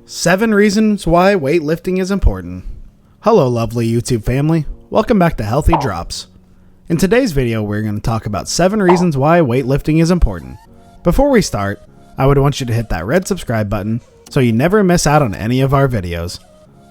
7 reasons why weightlifting is important. Hello lovely YouTube family, welcome back to Healthy Drops. In today's video we're going to talk about 7 reasons why weightlifting is important. Before we start, I would want you to hit that red subscribe button so you never miss out on any of our videos.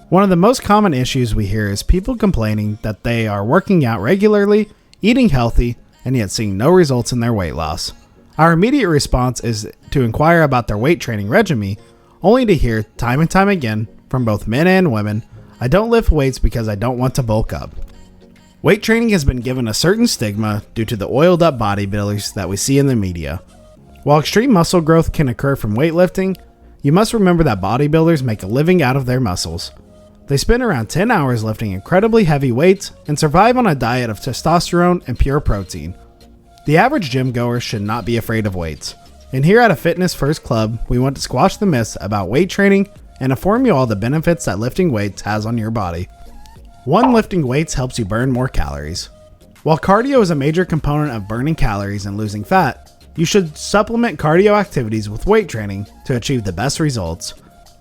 One of the most common issues we hear is people complaining that they are working out regularly, eating healthy, and yet seeing no results in their weight loss. Our immediate response is to inquire about their weight training regimen, only to hear time and time again from both men and women, "I don't lift weights because I don't want to bulk up." Weight training has been given a certain stigma due to the oiled up bodybuilders that we see in the media. While extreme muscle growth can occur from weightlifting, you must remember that bodybuilders make a living out of their muscles. They spend around 10 hours lifting incredibly heavy weights and survive on a diet of testosterone and pure protein. The average gym goer should not be afraid of weights. And here at a Fitness First Club, we want to squash the myths about weight training and inform you all the benefits that lifting weights has on your body. 1. Lifting weights helps you burn more calories. While cardio is a major component of burning calories and losing fat, you should supplement cardio activities with weight training to achieve the best results.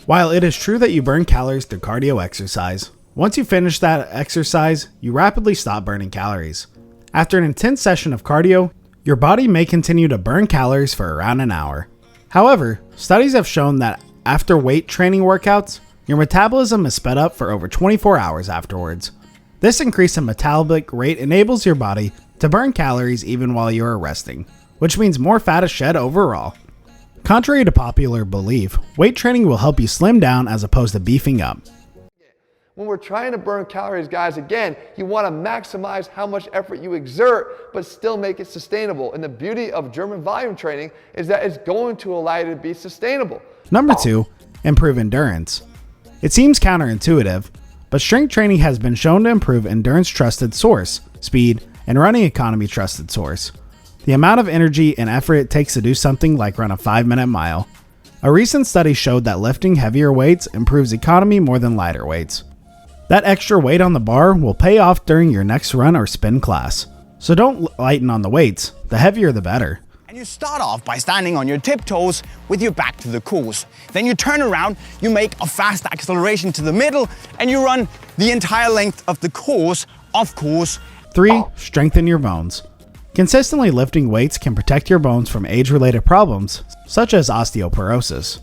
While it is true that you burn calories through cardio exercise, once you finish that exercise, you rapidly stop burning calories. After an intense session of cardio, your body may continue to burn calories for around an hour. However, studies have shown that after weight training workouts, your metabolism is sped up for over 24 hours afterwards. This increase in metabolic rate enables your body to burn calories even while you are resting, which means more fat is shed overall. Contrary to popular belief, weight training will help you slim down as opposed to beefing up. When we're trying to burn calories, guys, again, you want to maximize how much effort you exert, but still make it sustainable. And the beauty of German volume training is that it's going to allow you to be sustainable. Number 2, improve endurance. It seems counterintuitive, but strength training has been shown to improve endurance trusted source, speed, and running economy trusted source. The amount of energy and effort it takes to do something like run a 5-minute mile. A recent study showed that lifting heavier weights improves economy more than lighter weights. That extra weight on the bar will pay off during your next run or spin class. So don't lighten on the weights, the heavier the better. And you start off by standing on your tiptoes with your back to the course. Then you turn around, you make a fast acceleration to the middle, and you run the entire length of the course, of course. 3. Strengthen your bones. Consistently lifting weights can protect your bones from age-related problems, such as osteoporosis.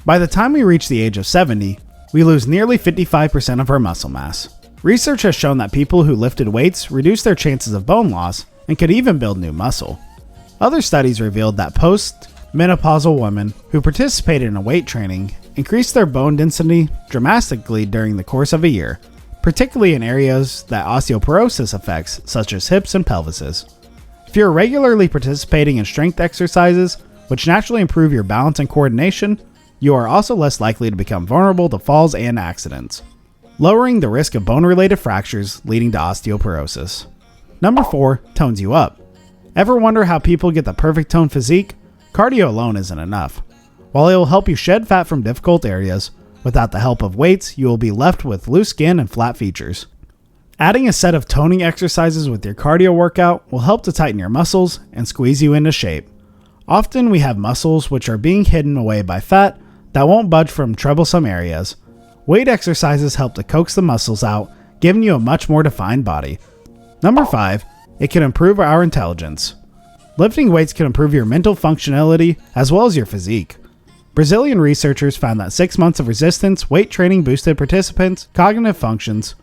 By the time we reach the age of 70, we lose nearly 55% of our muscle mass. Research has shown that people who lifted weights reduce their chances of bone loss and could even build new muscle. Other studies revealed that post-menopausal women who participated in weight training increased their bone density dramatically during the course of a year, particularly in areas that osteoporosis affects, such as hips and pelvises. If you're regularly participating in strength exercises, which naturally improve your balance and coordination, you are also less likely to become vulnerable to falls and accidents, lowering the risk of bone-related fractures leading to osteoporosis. Number 4, tones you up. Ever wonder how people get the perfect toned physique? Cardio alone isn't enough. While it will help you shed fat from difficult areas, without the help of weights, you will be left with loose skin and flat features. Adding a set of toning exercises with your cardio workout will help to tighten your muscles and squeeze you into shape. Often we have muscles which are being hidden away by fat that won't budge from troublesome areas. Weight exercises help to coax the muscles out, giving you a much more defined body. Number 5, it can improve our intelligence. Lifting weights can improve your mental functionality as well as your physique. Brazilian researchers found that 6 months of resistance weight training boosted participants' cognitive functions.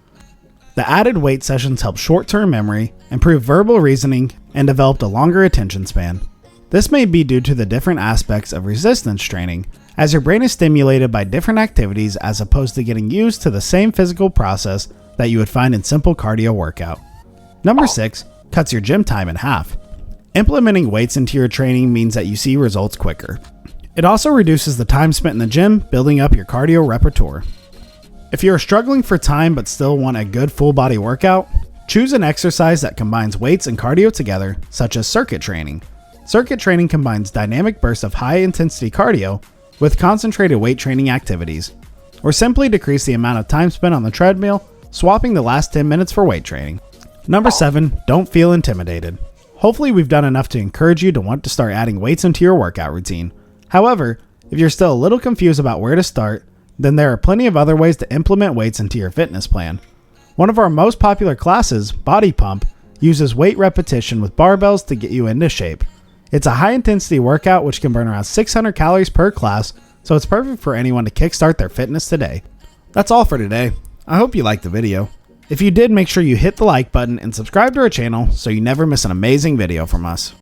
The added weight sessions helped short-term memory, improved verbal reasoning, and developed a longer attention span. This may be due to the different aspects of resistance training, as your brain is stimulated by different activities as opposed to getting used to the same physical process that you would find in simple cardio workout. Number 6, cuts your gym time in half. Implementing weights into your training means that you see results quicker. It also reduces the time spent in the gym building up your cardio repertoire. If you are struggling for time but still want a good full body workout, choose an exercise that combines weights and cardio together, such as circuit training. Circuit training combines dynamic bursts of high intensity cardio with concentrated weight training activities, or simply decrease the amount of time spent on the treadmill, swapping the last 10 minutes for weight training. Number 7, don't feel intimidated. Hopefully we've done enough to encourage you to want to start adding weights into your workout routine. However, if you're still a little confused about where to start, then there are plenty of other ways to implement weights into your fitness plan. One of our most popular classes, Body Pump, uses weight repetition with barbells to get you into shape. It's a high-intensity workout which can burn around 600 calories per class, so it's perfect for anyone to kickstart their fitness today. That's all for today. I hope you liked the video. If you did, make sure you hit the like button and subscribe to our channel so you never miss an amazing video from us.